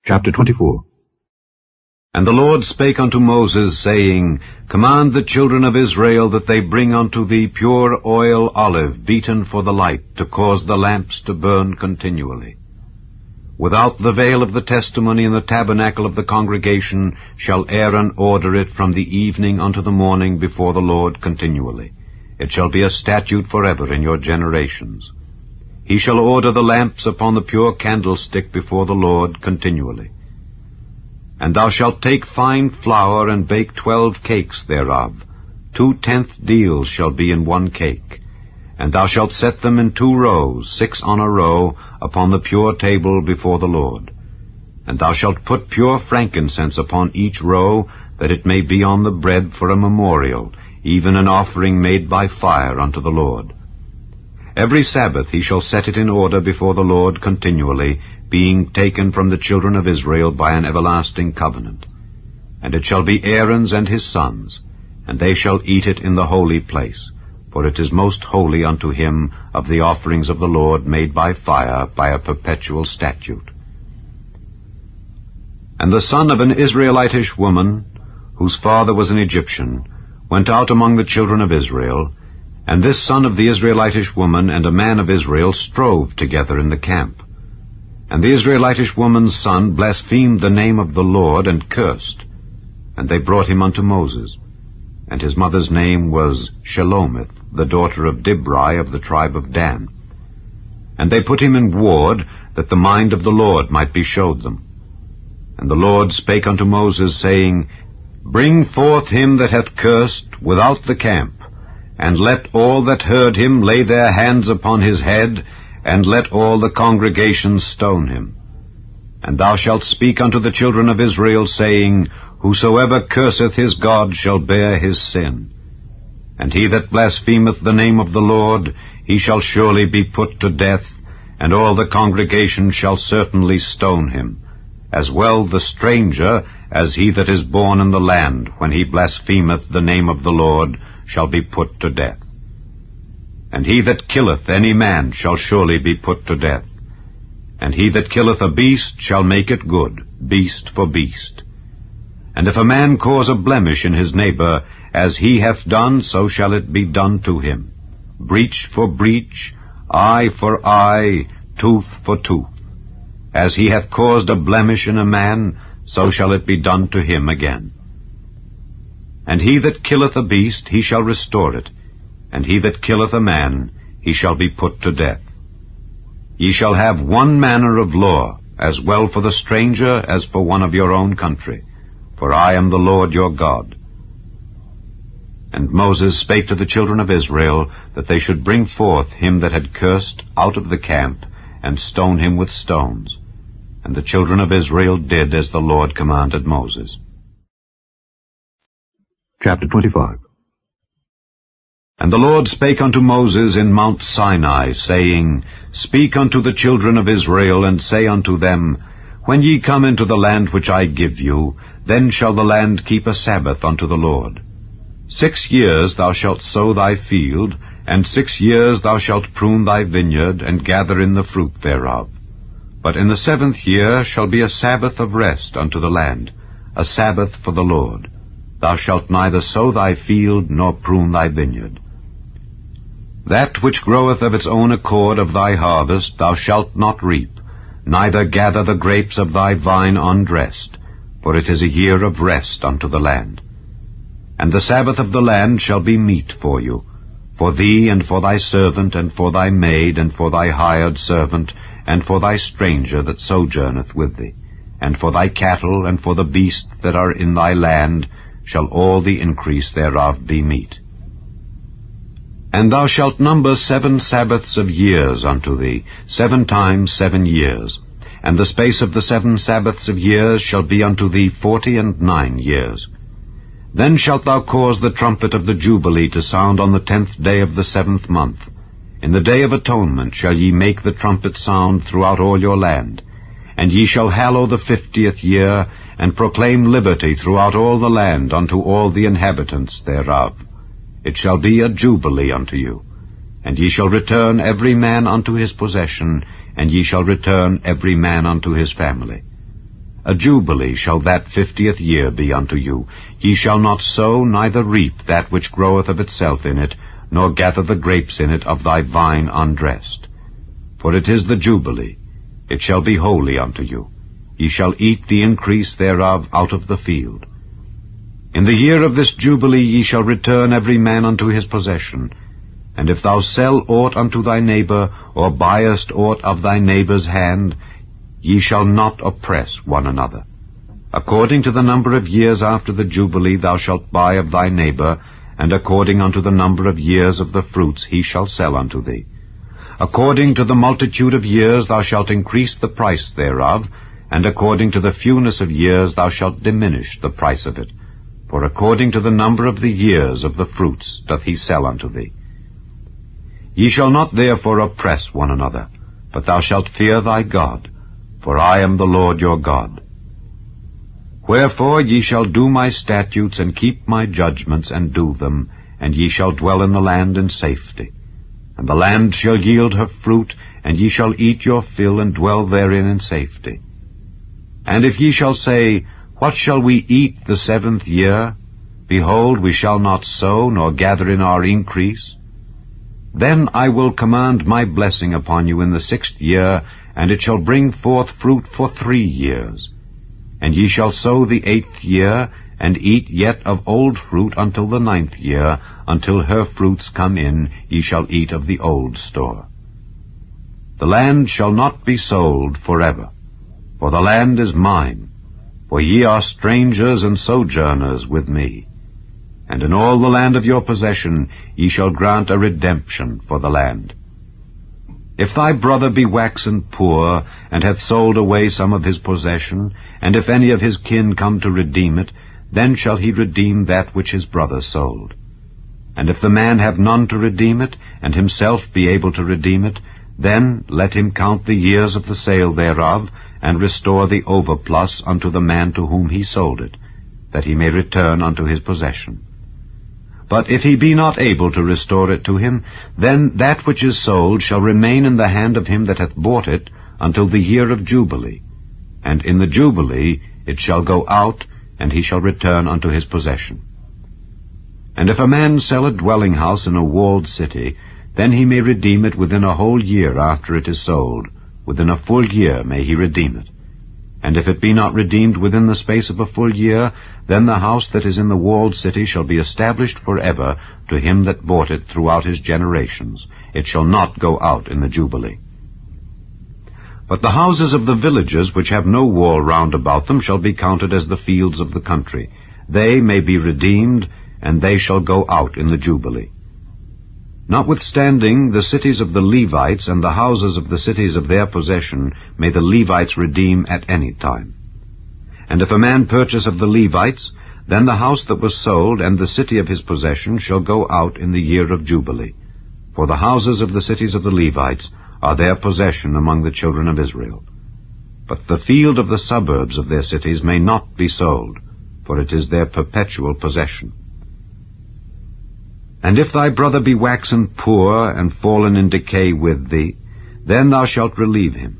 Chapter 24. And the Lord spake unto Moses, saying, Command the children of Israel that they bring unto thee pure oil olive, beaten for the light, to cause the lamps to burn continually. Without the veil of the testimony in the tabernacle of the congregation shall Aaron order it from the evening unto the morning before the Lord continually. It shall be a statute forever in your generations. He shall order the lamps upon the pure candlestick before the Lord continually. And thou shalt take fine flour, and bake 12 cakes thereof. 2/10 deals shall be in one cake. And thou shalt set them in 2 rows, 6 on a row, upon the pure table before the Lord. And thou shalt put pure frankincense upon each row, that it may be on the bread for a memorial, even an offering made by fire unto the Lord. Every Sabbath he shall set it in order before the Lord continually, being taken from the children of Israel by an everlasting covenant. And it shall be Aaron's and his sons, and they shall eat it in the holy place, for it is most holy unto him of the offerings of the Lord made by fire, by a perpetual statute. And the son of an Israelitish woman, whose father was an Egyptian, went out among the children of Israel, and this son of the Israelitish woman and a man of Israel strove together in the camp. And the Israelitish woman's son blasphemed the name of the Lord, and cursed. And they brought him unto Moses. And his mother's name was Shelomith, the daughter of Dibri of the tribe of Dan. And they put him in ward, that the mind of the Lord might be showed them. And the Lord spake unto Moses, saying, Bring forth him that hath cursed without the camp, and let all that heard him lay their hands upon his head, and let all the congregation stone him. And thou shalt speak unto the children of Israel, saying, Whosoever curseth his God shall bear his sin. And he that blasphemeth the name of the Lord, he shall surely be put to death, and all the congregation shall certainly stone him, as well the stranger as he that is born in the land, when he blasphemeth the name of the Lord, shall be put to death. And he that killeth any man shall surely be put to death. And he that killeth a beast shall make it good, beast for beast. And if a man cause a blemish in his neighbor, as he hath done, so shall it be done to him. Breach for breach, eye for eye, tooth for tooth. As he hath caused a blemish in a man, so shall it be done to him again. And he that killeth a beast, he shall restore it, and he that killeth a man, he shall be put to death. Ye shall have one manner of law, as well for the stranger as for one of your own country, for I am the Lord your God. And Moses spake to the children of Israel, that they should bring forth him that had cursed out of the camp, and stone him with stones. And the children of Israel did as the Lord commanded Moses. Chapter 25. And the Lord spake unto Moses in Mount Sinai, saying, Speak unto the children of Israel, and say unto them, When ye come into the land which I give you, then shall the land keep a Sabbath unto the Lord. 6 years thou shalt sow thy field, and 6 years thou shalt prune thy vineyard, and gather in the fruit thereof. But in the 7th year shall be a Sabbath of rest unto the land, a Sabbath for the Lord. Thou shalt neither sow thy field, nor prune thy vineyard. That which groweth of its own accord of thy harvest thou shalt not reap, neither gather the grapes of thy vine undressed, for it is a year of rest unto the land. And the Sabbath of the land shall be meat for you, for thee, and for thy servant, and for thy maid, and for thy hired servant, and for thy stranger that sojourneth with thee, and for thy cattle, and for the beasts that are in thy land, shall all the increase thereof be meat. And thou shalt number 7 Sabbaths of years unto thee, 7 times 7 years. And the space of the 7 Sabbaths of years shall be unto thee 49 years. Then shalt thou cause the trumpet of the Jubilee to sound on the 10th day of the 7th month. In the day of atonement shall ye make the trumpet sound throughout all your land. And ye shall hallow the 50th year, and proclaim liberty throughout all the land unto all the inhabitants thereof. It shall be a jubilee unto you. And ye shall return every man unto his possession, and ye shall return every man unto his family. A jubilee shall that 50th year be unto you. Ye shall not sow, neither reap that which groweth of itself in it, nor gather the grapes in it of thy vine undressed. For it is the jubilee, it shall be holy unto you. Ye shall eat the increase thereof out of the field. In the year of this jubilee ye shall return every man unto his possession. And if thou sell aught unto thy neighbor, or buyest aught of thy neighbor's hand, ye shall not oppress one another. According to the number of years after the jubilee thou shalt buy of thy neighbor, and according unto the number of years of the fruits he shall sell unto thee. According to the multitude of years thou shalt increase the price thereof, and according to the fewness of years thou shalt diminish the price of it. For according to the number of the years of the fruits doth he sell unto thee. Ye shall not therefore oppress one another, but thou shalt fear thy God, for I am the Lord your God. Wherefore ye shall do my statutes, and keep my judgments, and do them, and ye shall dwell in the land in safety. And the land shall yield her fruit, and ye shall eat your fill, and dwell therein in safety. And if ye shall say, What shall we eat the 7th year? Behold, we shall not sow, nor gather in our increase. Then I will command my blessing upon you in the 6th year, and it shall bring forth fruit for 3 years. And ye shall sow the 8th year, and eat yet of old fruit until the 9th year, until her fruits come in, ye shall eat of the old store. The land shall not be sold forever, for the land is mine, for ye are strangers and sojourners with me. And in all the land of your possession ye shall grant a redemption for the land. If thy brother be waxen poor, and hath sold away some of his possession, and if any of his kin come to redeem it, then shall he redeem that which his brother sold. And if the man have none to redeem it, and himself be able to redeem it, then let him count the years of the sale thereof, and restore the overplus unto the man to whom he sold it, that he may return unto his possession. But if he be not able to restore it to him, then that which is sold shall remain in the hand of him that hath bought it until the year of Jubilee. And in the Jubilee it shall go out, and he shall return unto his possession. And if a man sell a dwelling house in a walled city, then he may redeem it within a whole year after it is sold. Within a full year may he redeem it. And if it be not redeemed within the space of a full year, then the house that is in the walled city shall be established forever to him that bought it throughout his generations. It shall not go out in the Jubilee. But the houses of the villages which have no wall round about them shall be counted as the fields of the country. They may be redeemed, and they shall go out in the Jubilee. Notwithstanding, the cities of the Levites and the houses of the cities of their possession may the Levites redeem at any time. And if a man purchase of the Levites, then the house that was sold and the city of his possession shall go out in the year of Jubilee. For the houses of the cities of the Levites are their possession among the children of Israel. But the field of the suburbs of their cities may not be sold, for it is their perpetual possession. And if thy brother be waxen poor, and fallen in decay with thee, then thou shalt relieve him,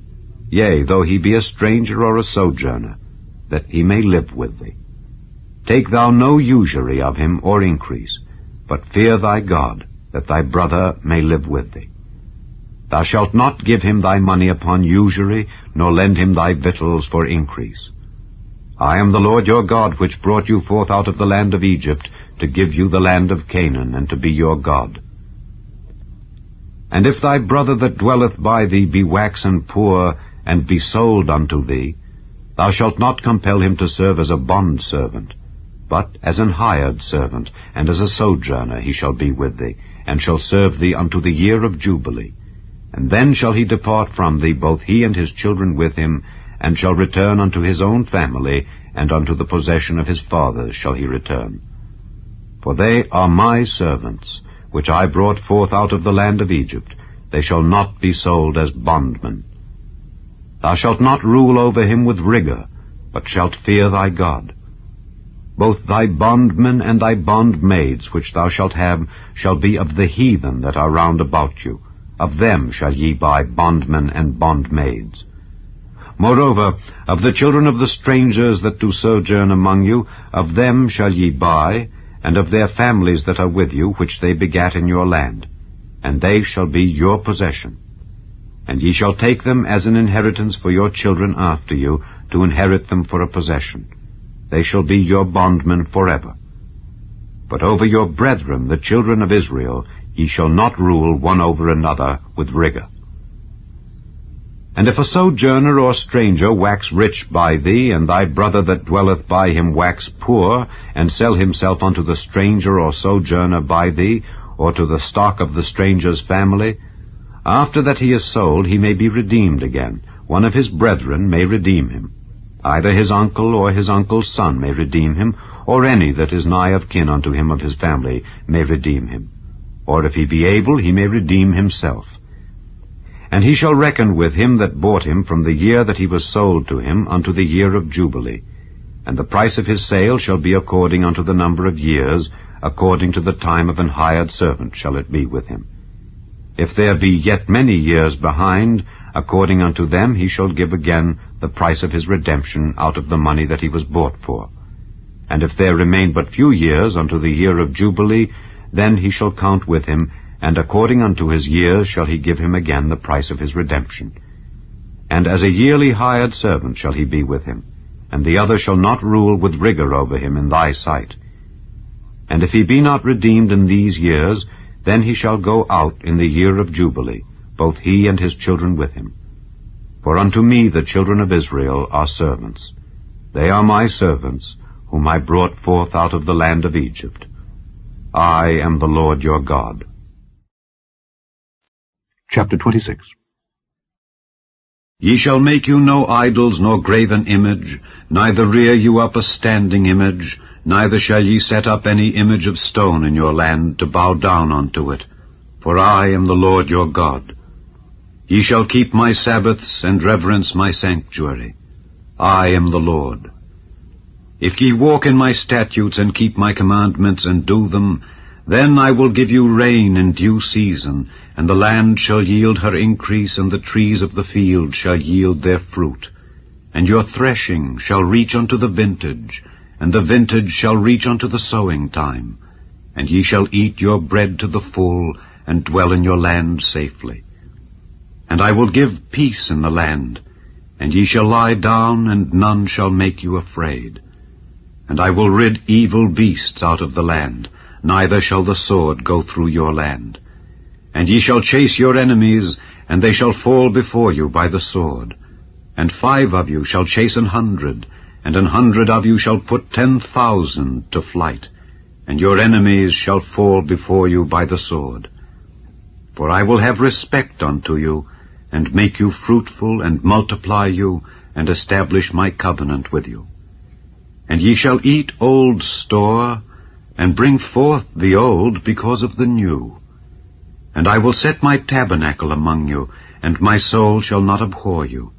yea, though he be a stranger or a sojourner, that he may live with thee. Take thou no usury of him or increase, but fear thy God, that thy brother may live with thee. Thou shalt not give him thy money upon usury, nor lend him thy victuals for increase. I am the Lord your God, which brought you forth out of the land of Egypt, to give you the land of Canaan, and to be your God. And if thy brother that dwelleth by thee be waxen poor, and be sold unto thee, thou shalt not compel him to serve as a bondservant, but as an hired servant, and as a sojourner he shall be with thee, and shall serve thee unto the year of Jubilee. And then shall he depart from thee, both he and his children with him, and shall return unto his own family, and unto the possession of his fathers shall he return. For they are my servants, which I brought forth out of the land of Egypt. They shall not be sold as bondmen. Thou shalt not rule over him with rigor, but shalt fear thy God. Both thy bondmen and thy bondmaids which thou shalt have shall be of the heathen that are round about you. Of them shall ye buy bondmen and bondmaids. Moreover, of the children of the strangers that do sojourn among you, of them shall ye buy, and of their families that are with you, which they begat in your land, and they shall be your possession. And ye shall take them as an inheritance for your children after you, to inherit them for a possession. They shall be your bondmen forever. But over your brethren, the children of Israel, ye shall not rule one over another with rigor. And if a sojourner or stranger wax rich by thee, and thy brother that dwelleth by him wax poor, and sell himself unto the stranger or sojourner by thee, or to the stock of the stranger's family, after that he is sold, he may be redeemed again. One of his brethren may redeem him. Either his uncle or his uncle's son may redeem him, or any that is nigh of kin unto him of his family may redeem him. Or if he be able, he may redeem himself. And he shall reckon with him that bought him from the year that he was sold to him unto the year of Jubilee. And the price of his sale shall be according unto the number of years, according to the time of an hired servant shall it be with him. If there be yet many years behind, according unto them he shall give again the price of his redemption out of the money that he was bought for. And if there remain but few years unto the year of Jubilee, then he shall count with him, and according unto his years shall he give him again the price of his redemption. And as a yearly hired servant shall he be with him, and the other shall not rule with rigor over him in thy sight. And if he be not redeemed in these years, then he shall go out in the year of Jubilee, both he and his children with him. For unto me the children of Israel are servants. They are my servants, whom I brought forth out of the land of Egypt. I am the Lord your God. Chapter 26. Ye shall make you no idols, nor graven image, neither rear you up a standing image, neither shall ye set up any image of stone in your land to bow down unto it. For I am the Lord your God. Ye shall keep my Sabbaths, and reverence my sanctuary. I am the Lord. If ye walk in my statutes, and keep my commandments, and do them, then I will give you rain in due season, and the land shall yield her increase, and the trees of the field shall yield their fruit. And your threshing shall reach unto the vintage, and the vintage shall reach unto the sowing time. And ye shall eat your bread to the full, and dwell in your land safely. And I will give peace in the land, and ye shall lie down, and none shall make you afraid. And I will rid evil beasts out of the land, neither shall the sword go through your land. And ye shall chase your enemies, and they shall fall before you by the sword. And 5 of you shall chase 100, and 100 of you shall put 10,000 to flight, and your enemies shall fall before you by the sword. For I will have respect unto you, and make you fruitful, and multiply you, and establish my covenant with you. And ye shall eat old store, and bring forth the old because of the new. And I will set my tabernacle among you, and my soul shall not abhor you.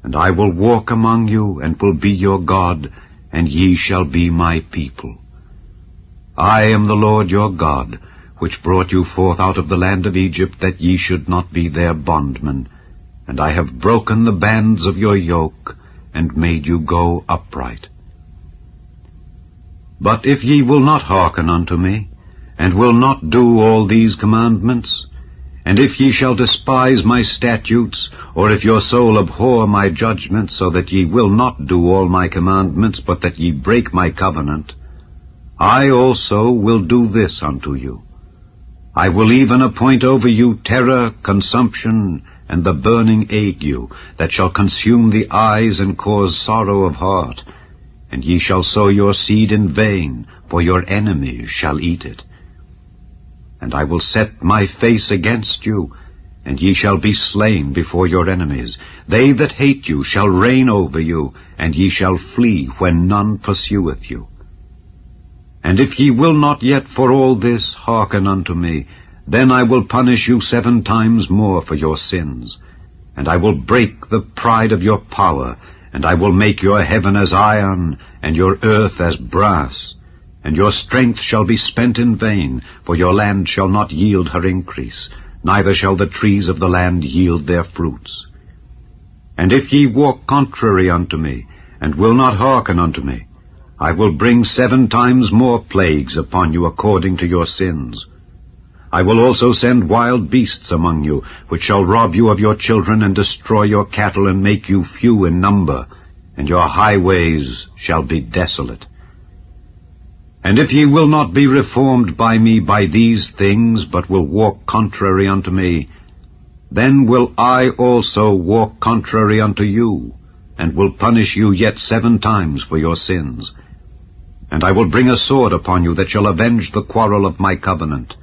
And I will walk among you, and will be your God, and ye shall be my people. I am the Lord your God, which brought you forth out of the land of Egypt, that ye should not be their bondmen. And I have broken the bands of your yoke, and made you go upright. But if ye will not hearken unto me, and will not do all these commandments, and if ye shall despise my statutes, or if your soul abhor my judgments, so that ye will not do all my commandments, but that ye break my covenant, I also will do this unto you. I will even appoint over you terror, consumption, and the burning ague, that shall consume the eyes and cause sorrow of heart. And ye shall sow your seed in vain, for your enemies shall eat it. And I will set my face against you, and ye shall be slain before your enemies. They that hate you shall reign over you, and ye shall flee when none pursueth you. And if ye will not yet for all this hearken unto me, then I will punish you 7 times more for your sins. And I will break the pride of your power, and I will make your heaven as iron, and your earth as brass. And your strength shall be spent in vain, for your land shall not yield her increase, neither shall the trees of the land yield their fruits. And if ye walk contrary unto me, and will not hearken unto me, I will bring 7 times more plagues upon you according to your sins. I will also send wild beasts among you, which shall rob you of your children, and destroy your cattle, and make you few in number, and your highways shall be desolate. And if ye will not be reformed by me by these things, but will walk contrary unto me, then will I also walk contrary unto you, and will punish you yet 7 times for your sins. And I will bring a sword upon you that shall avenge the quarrel of my covenant.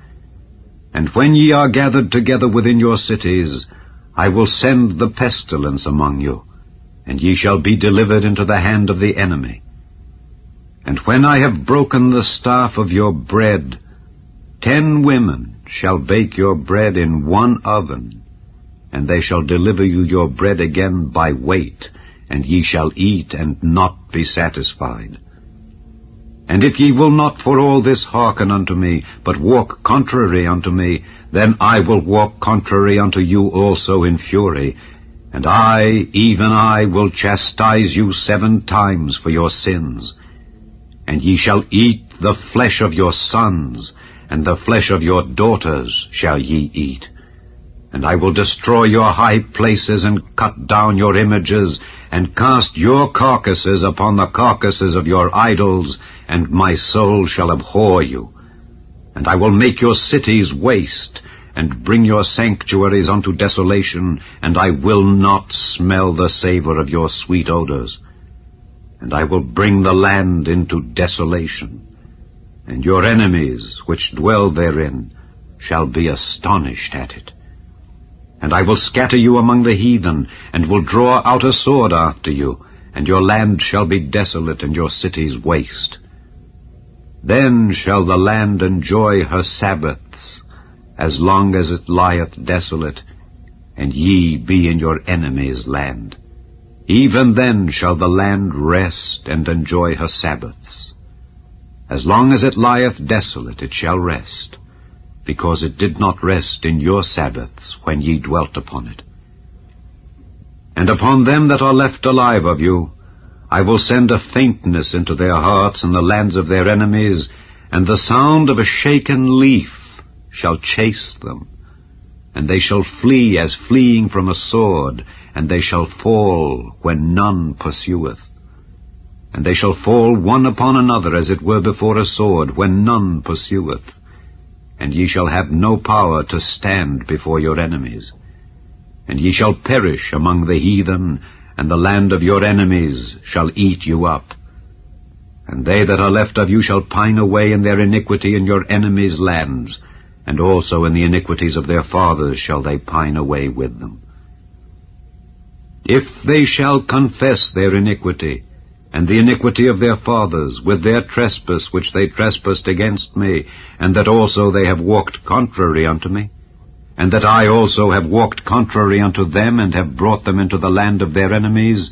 And when ye are gathered together within your cities, I will send the pestilence among you, and ye shall be delivered into the hand of the enemy. And when I have broken the staff of your bread, 10 women shall bake your bread in one oven, and they shall deliver you your bread again by weight, and ye shall eat and not be satisfied. And if ye will not for all this hearken unto me, but walk contrary unto me, then I will walk contrary unto you also in fury, and I, even I, will chastise you 7 times for your sins. And ye shall eat the flesh of your sons, and the flesh of your daughters shall ye eat. And I will destroy your high places, and cut down your images, and cast your carcasses upon the carcasses of your idols, and my soul shall abhor you. And I will make your cities waste, and bring your sanctuaries unto desolation, and I will not smell the savor of your sweet odors. And I will bring the land into desolation, and your enemies which dwell therein shall be astonished at it. And I will scatter you among the heathen, and will draw out a sword after you, and your land shall be desolate, and your cities waste. Then shall the land enjoy her Sabbaths, as long as it lieth desolate, and ye be in your enemy's land. Even then shall the land rest and enjoy her Sabbaths. As long as it lieth desolate it shall rest, because it did not rest in your Sabbaths when ye dwelt upon it. And upon them that are left alive of you, I will send a faintness into their hearts in the lands of their enemies, and the sound of a shaken leaf shall chase them. And they shall flee as fleeing from a sword, and they shall fall when none pursueth. And they shall fall one upon another as it were before a sword, when none pursueth. And ye shall have no power to stand before your enemies. And ye shall perish among the heathen, and the land of your enemies shall eat you up. And they that are left of you shall pine away in their iniquity in your enemies' lands, and also in the iniquities of their fathers shall they pine away with them. If they shall confess their iniquity, and the iniquity of their fathers, with their trespass which they trespassed against me, and that also they have walked contrary unto me, and that I also have walked contrary unto them, and have brought them into the land of their enemies,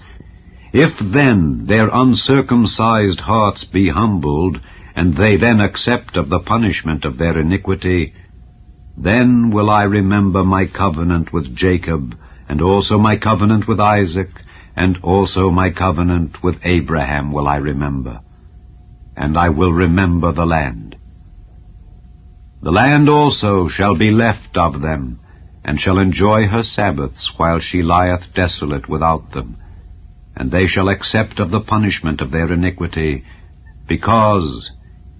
if then their uncircumcised hearts be humbled, and they then accept of the punishment of their iniquity, then will I remember my covenant with Jacob, and also my covenant with Isaac, and also my covenant with Abraham will I remember. And I will remember the land. The land also shall be left of them, and shall enjoy her Sabbaths while she lieth desolate without them. And they shall accept of the punishment of their iniquity,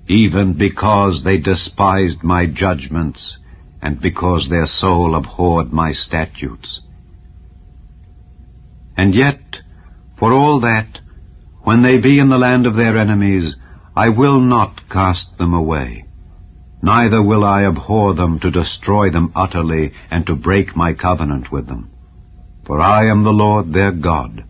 even because they despised my judgments, and because their soul abhorred my statutes. And yet, for all that, when they be in the land of their enemies, I will not cast them away, neither will I abhor them to destroy them utterly, and to break my covenant with them. For I am the Lord their God.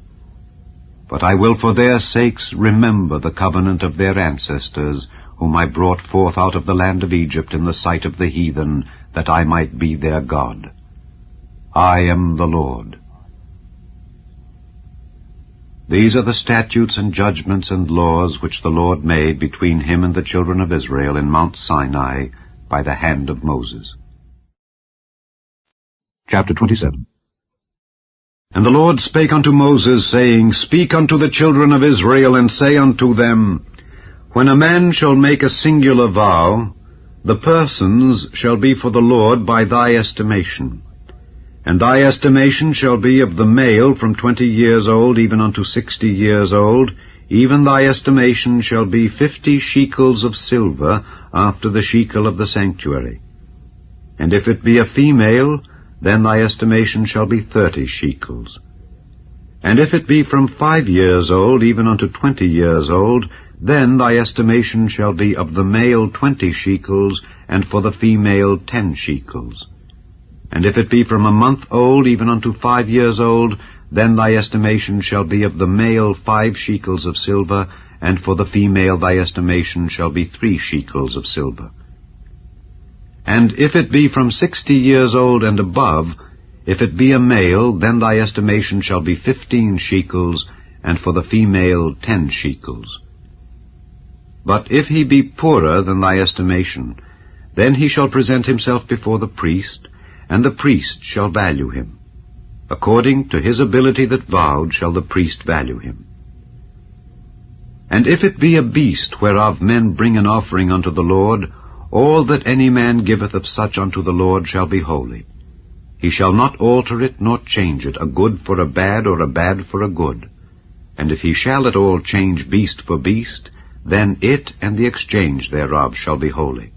But I will for their sakes remember the covenant of their ancestors, whom I brought forth out of the land of Egypt in the sight of the heathen, that I might be their God. I am the Lord. These are the statutes and judgments and laws which the Lord made between him and the children of Israel in Mount Sinai by the hand of Moses. Chapter 27. And the Lord spake unto Moses, saying, Speak unto the children of Israel, and say unto them, When a man shall make a singular vow, the persons shall be for the Lord by thy estimation. And thy estimation shall be of the male from 20 years old even unto 60 years old, even thy estimation shall be 50 shekels of silver after the shekel of the sanctuary. And if it be a female, then thy estimation shall be 30 shekels. And if it be from 5 years old even unto 20 years old, then thy estimation shall be of the male 20 shekels, and for the female 10 shekels. And if it be from a month old even unto 5 years old, then thy estimation shall be of the male 5 shekels of silver, and for the female thy estimation shall be 3 shekels of silver. And if it be from 60 years old and above, if it be a male, then thy estimation shall be 15 shekels, and for the female 10 shekels. But if he be poorer than thy estimation, then he shall present himself before the priest, and the priest shall value him. According to his ability that vowed shall the priest value him. And if it be a beast whereof men bring an offering unto the Lord, all that any man giveth of such unto the Lord shall be holy. He shall not alter it nor change it, a good for a bad, or a bad for a good. And if he shall at all change beast for beast, then it and the exchange thereof shall be holy.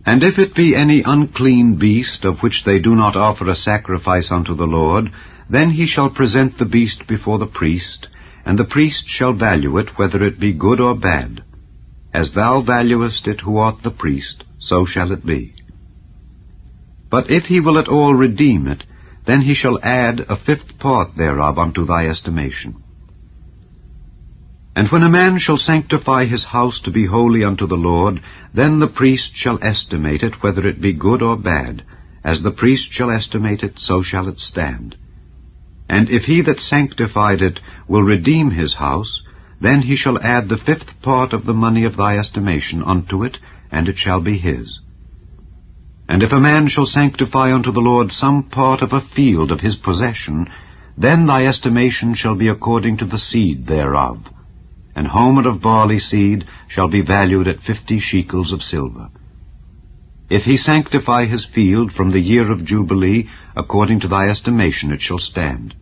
And if it be any unclean beast, of which they do not offer a sacrifice unto the Lord, then he shall present the beast before the priest, and the priest shall value it, whether it be good or bad. As thou valuest it who art the priest, so shall it be. But if he will at all redeem it, then he shall add a 5th part thereof unto thy estimation. And when a man shall sanctify his house to be holy unto the Lord, then the priest shall estimate it, whether it be good or bad. As the priest shall estimate it, so shall it stand. And if he that sanctified it will redeem his house, then he shall add the 5th part of the money of thy estimation unto it, and it shall be his. And if a man shall sanctify unto the Lord some part of a field of his possession, then thy estimation shall be according to the seed thereof. An homer of barley seed shall be valued at 50 shekels of silver. If he sanctify his field from the year of Jubilee, according to thy estimation it shall stand.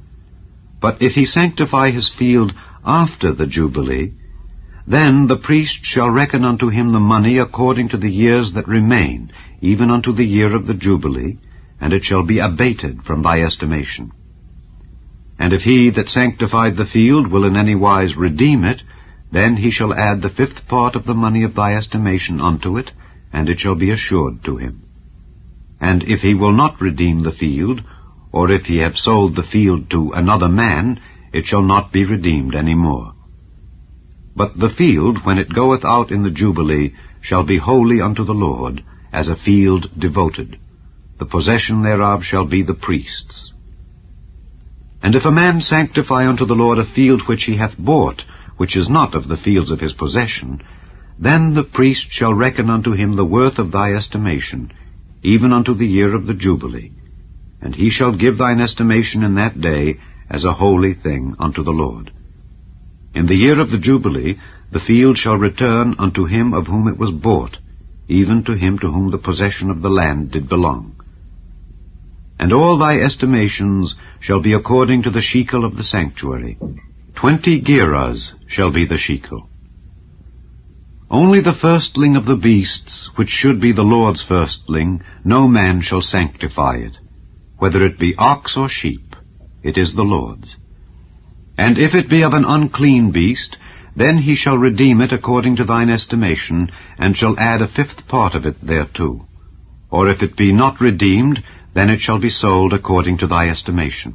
But if he sanctify his field after the Jubilee, then the priest shall reckon unto him the money according to the years that remain, even unto the year of the Jubilee, and it shall be abated from thy estimation. And if he that sanctified the field will in any wise redeem it, then he shall add the 5th part of the money of thy estimation unto it, and it shall be assured to him. And if he will not redeem the field, or if he have sold the field to another man, it shall not be redeemed any more. But the field, when it goeth out in the Jubilee, shall be holy unto the Lord, as a field devoted. The possession thereof shall be the priest's. And if a man sanctify unto the Lord a field which he hath bought, which is not of the fields of his possession, then the priest shall reckon unto him the worth of thy estimation, even unto the year of the Jubilee. And he shall give thine estimation in that day as a holy thing unto the Lord. In the year of the Jubilee the field shall return unto him of whom it was bought, even to him to whom the possession of the land did belong. And all thy estimations shall be according to the shekel of the sanctuary. 20 gerahs shall be the shekel. Only the firstling of the beasts, which should be the Lord's firstling, no man shall sanctify it. Whether it be ox or sheep, it is the Lord's. And if it be of an unclean beast, then he shall redeem it according to thine estimation, and shall add a 5th part of it thereto. Or if it be not redeemed, then it shall be sold according to thy estimation.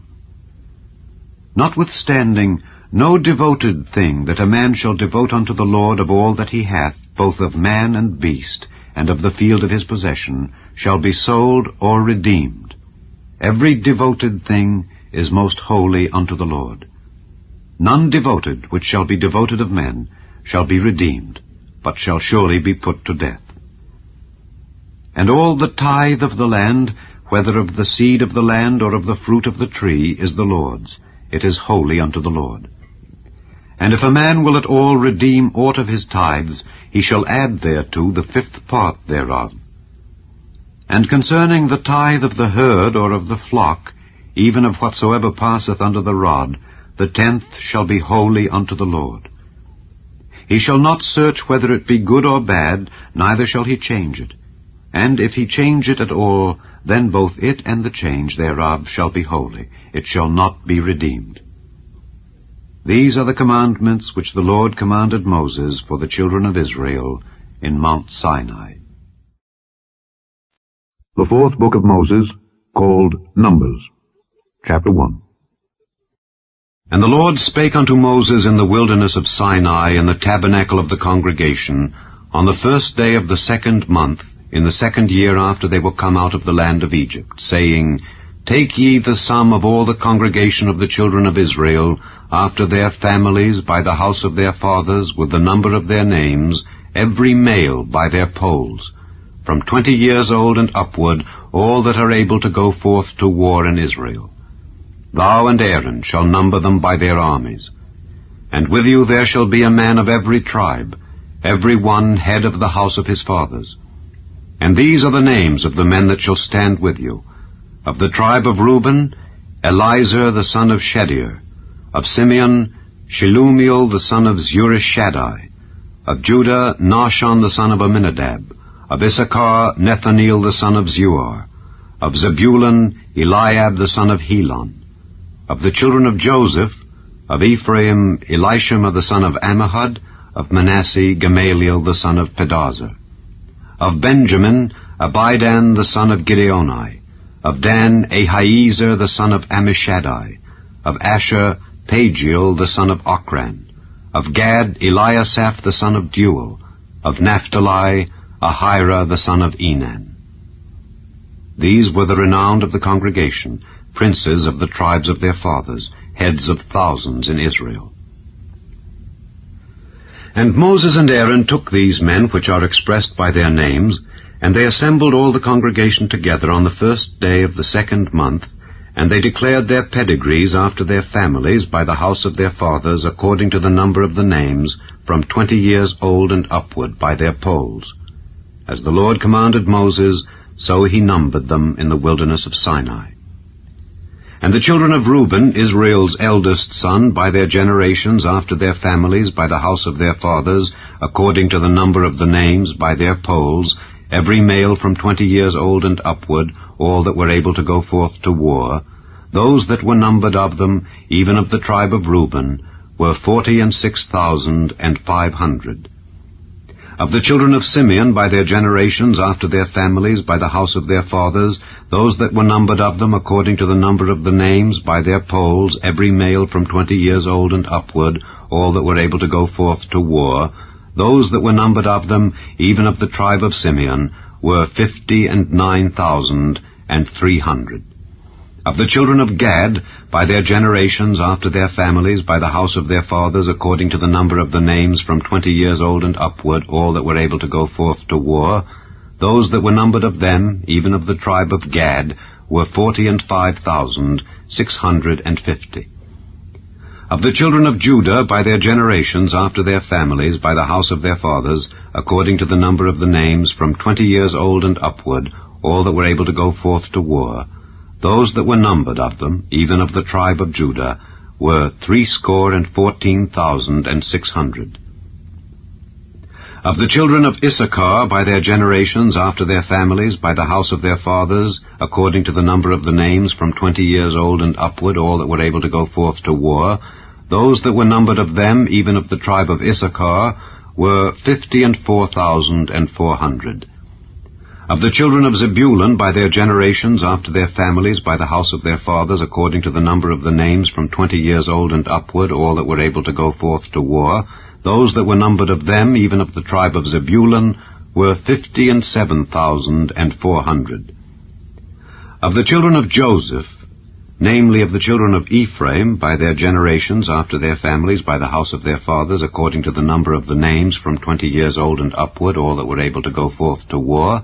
Notwithstanding, no devoted thing that a man shall devote unto the Lord of all that he hath, both of man and beast, and of the field of his possession, shall be sold or redeemed. Every devoted thing is most holy unto the Lord. None devoted which shall be devoted of men shall be redeemed, but shall surely be put to death. And all the tithe of the land, whether of the seed of the land or of the fruit of the tree, is the Lord's. It is holy unto the Lord. And if a man will at all redeem aught of his tithes, he shall add thereto the 5th part thereof. And concerning the tithe of the herd or of the flock, even of whatsoever passeth under the rod, the 10th shall be holy unto the Lord. He shall not search whether it be good or bad, neither shall he change it. And if he change it at all, then both it and the change thereof shall be holy. It shall not be redeemed. These are the commandments which the Lord commanded Moses for the children of Israel in Mount Sinai. The 4th book of Moses, called Numbers, chapter 1. And the Lord spake unto Moses in the wilderness of Sinai in the tabernacle of the congregation on the 1st day of the 2nd month, in the 2nd year after they were come out of the land of Egypt, saying, Take ye the sum of all the congregation of the children of Israel, after their families, by the house of their fathers, with the number of their names, every male by their polls, from 20 years old and upward, all that are able to go forth to war in Israel. Thou and Aaron shall number them by their armies. And with you there shall be a man of every tribe, every one head of the house of his fathers. And these are the names of the men that shall stand with you. Of the tribe of Reuben, Elizur the son of Shedeur. Of Simeon, Shelumiel the son of Zurishaddai. Of Judah, Nahshon the son of Amminadab. Of Issachar, Nethaneel the son of Zuar. Of Zebulun, Eliab the son of Helon. Of the children of Joseph, of Ephraim, Elishama the son of Ammihud. Of Manasseh, Gamaliel the son of Pedazur. Of Benjamin, Abidan the son of Gideoni. Of Dan, Ahiezer the son of Ammishaddai. Of Asher, Pagiel the son of Ochran. Of Gad, Eliasaph the son of Deuel. Of Naphtali, Ahira the son of Enan. These were the renowned of the congregation, princes of the tribes of their fathers, heads of thousands in Israel. And Moses and Aaron took these men which are expressed by their names, and they assembled all the congregation together on the 1st day of the 2nd month, and they declared their pedigrees after their families by the house of their fathers, according to the number of the names, from 20 years old and upward, by their polls. As the Lord commanded Moses, so he numbered them in the wilderness of Sinai. And the children of Reuben, Israel's eldest son, by their generations, after their families, by the house of their fathers, according to the number of the names, by their polls, every male from 20 years old and upward, all that were able to go forth to war, those that were numbered of them, even of the tribe of Reuben, were 46,500. Of the children of Simeon, by their generations, after their families, by the house of their fathers, those that were numbered of them, according to the number of the names, by their polls, every male from 20 years old and upward, all that were able to go forth to war, those that were numbered of them, even of the tribe of Simeon, were 59,300. Of the children of Gad, by their generations, after their families, by the house of their fathers, according to the number of the names, from 20 years old and upward, all that were able to go forth to war, those that were numbered of them, even of the tribe of Gad, were 45,650. Of the children of Judah, by their generations, after their families, by the house of their fathers, according to the number of the names, from 20 years old and upward, all that were able to go forth to war, those that were numbered of them, even of the tribe of Judah, were 314,600. Of the children of Issachar, by their generations, after their families, by the house of their fathers, according to the number of the names, from 20 years old and upward, all that were able to go forth to war, those that were numbered of them, even of the tribe of Issachar, were 54,400. Of the children of Zebulun, by their generations, after their families, by the house of their fathers, according to the number of the names, from 20 years old and upward, all that were able to go forth to war, those that were numbered of them, even of the tribe of Zebulun, were 57,400. Of the children of Joseph, namely of the children of Ephraim, by their generations, after their families, by the house of their fathers, according to the number of the names, from 20 years old and upward, all that were able to go forth to war,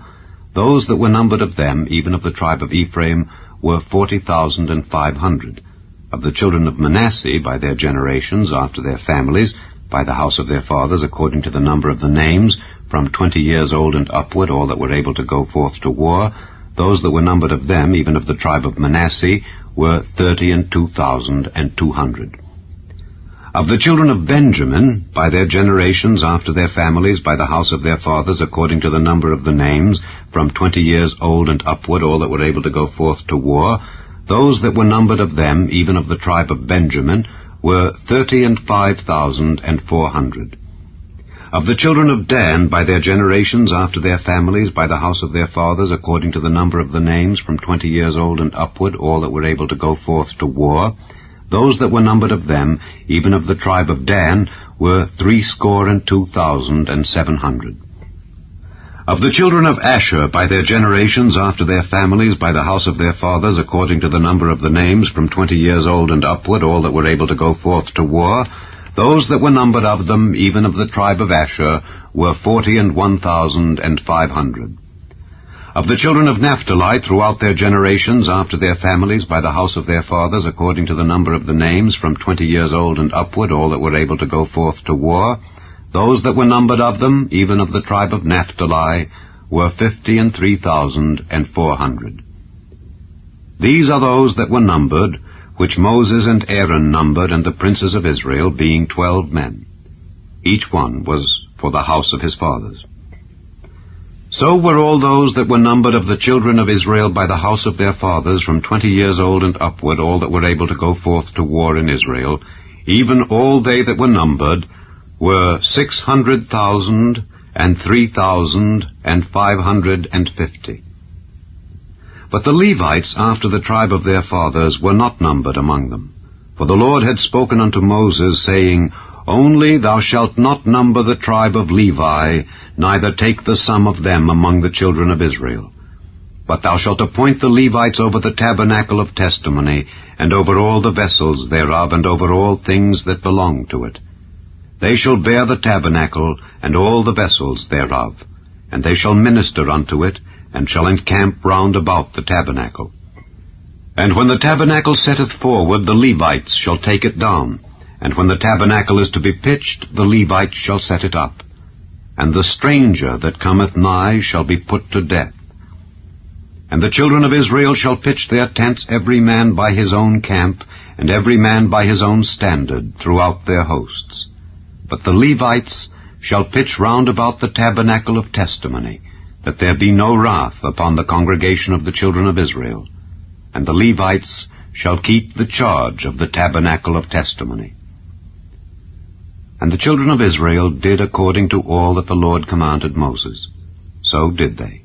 Those that were numbered of them, even of the tribe of Ephraim, were 40,500. Of the children of Manasseh, by their generations, after their families, by the house of their fathers, according to the number of the names, from 20 years old and upward, all that were able to go forth to war, those that were numbered of them, even of the tribe of Manasseh, were 32,200. Of the children of Benjamin, by their generations, after their families, by the house of their fathers, according to the number of the names, from 20 years old and upward, all that were able to go forth to war, those that were numbered of them, even of the tribe of Benjamin, were 35,400. Of the children of Dan, by their generations, after their families, by the house of their fathers, according to the number of the names, from 20 years old and upward, all that were able to go forth to war, those that were numbered of them, even of the tribe of Dan, were 62,700. Of the children of Asher, by their generations, after their families, by the house of their fathers, according to the number of the names, from 20 years old and upward, all that were able to go forth to war, those that were numbered of them, even of the tribe of Asher, were 41,500. Of the children of Naphtali, throughout their generations, after their families, by the house of their fathers, according to the number of the names, from 20 years old and upward, all that were able to go forth to war, those that were numbered of them, even of the tribe of Naphtali, were 53,400. These are those that were numbered, which Moses and Aaron numbered, and the princes of Israel, being 12 men. Each one was for the house of his fathers. So were all those that were numbered of the children of Israel by the house of their fathers, from 20 years old and upward, all that were able to go forth to war in Israel, even all they that were numbered, were 600,003,550. But the Levites, after the tribe of their fathers, were not numbered among them. For the Lord had spoken unto Moses, saying, Only thou shalt not number the tribe of Levi, neither take the sum of them among the children of Israel. But thou shalt appoint the Levites over the tabernacle of testimony, and over all the vessels thereof, and over all things that belong to it. They shall bear the tabernacle, and all the vessels thereof, and they shall minister unto it, and shall encamp round about the tabernacle. And when the tabernacle setteth forward, the Levites shall take it down, and when the tabernacle is to be pitched, the Levites shall set it up. And the stranger that cometh nigh shall be put to death. And the children of Israel shall pitch their tents every man by his own camp, and every man by his own standard, throughout their hosts. But the Levites shall pitch round about the tabernacle of testimony, that there be no wrath upon the congregation of the children of Israel. And the Levites shall keep the charge of the tabernacle of testimony. And the children of Israel did according to all that the Lord commanded Moses. So did they.